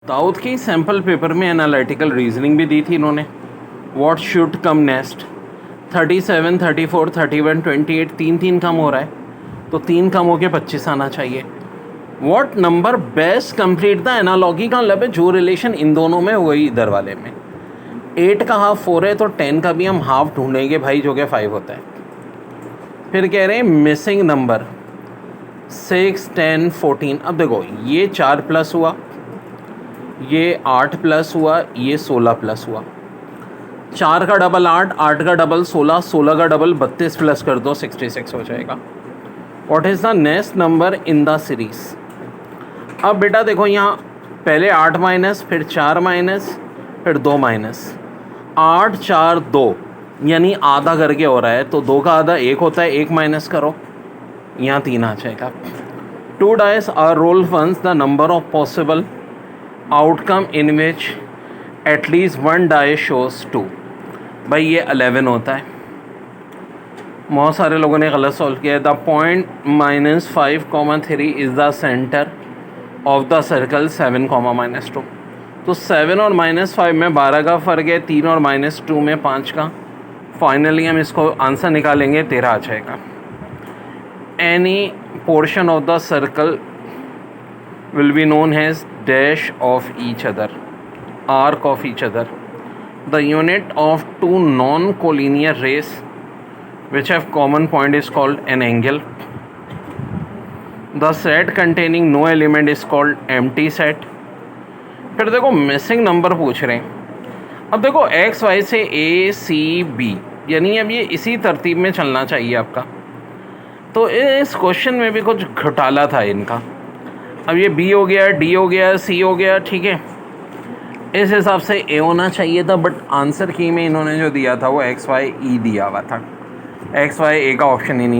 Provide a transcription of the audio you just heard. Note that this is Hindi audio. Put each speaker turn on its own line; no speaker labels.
दाऊद की सैम्पल पेपर में एनालिटिकल रीजनिंग भी दी थी इन्होंने। व्हाट शुड कम नेक्स्ट, 37, 34, 31, 28, तीन कम हो रहा है, तो 3 कम होके 25 आना चाहिए। What number best complete the analogy का मतलब है जो रिलेशन इन दोनों में वही इधर वाले में। 8 का हाफ 4 है तो 10 का भी हम हाफ ढूंढेंगे भाई, जो कि 5 होता है। फिर कह रहे हैं मिसिंग नंबर 6, 10, 14। अब देखो ये 4 प्लस हुआ, ये 8 प्लस हुआ, ये 16 प्लस हुआ। 4 का डबल 8, 8 का डबल 16, 16 का डबल 32 प्लस कर दो 66 हो जाएगा। What is the next number in the series. अब बेटा देखो यहाँ पहले 8 माइनस, फिर 4 माइनस, फिर 2 माइनस। 8, 4, 2 यानी आधा करके हो रहा है, तो 2 का आधा 1 होता है, 1 माइनस करो, यहाँ 3 आ जाएगा। 2 dice are roll once the number of possible outcome in which at least 1 die shows 2। भाई ये 11 होता है। बहुत सारे लोगों ने गलत सॉल्व किया है। The point -5, 3 is the centre of the circle 7, -2। तो 7 और -5 में 12 का फ़र्क है, 3 और -2 में 5 का। फाइनली हम इसको आंसर निकालेंगे, 13 आ जाएगा। Any portion of the circle will be known as dash of each other, arc of each other. The unit of two non-collinear rays which have common point is called an angle. The set containing no element is called empty set. फिर देखो मिसिंग नंबर पूछ रहे हैं। अब देखो एक्स वाई से ए सी बी, यानी अब ये इसी तरतीब में चलना चाहिए आपका। तो इस क्वेश्चन में भी कुछ घोटाला था इनका। अब ये बी हो गया, डी हो गया, सी हो गया, ठीक है। इस हिसाब से ए होना चाहिए था, बट आंसर की में इन्होंने जो दिया था वो एक्स वाई ई दिया हुआ था। एक्स वाई ए का ऑप्शन ही नहीं दिया।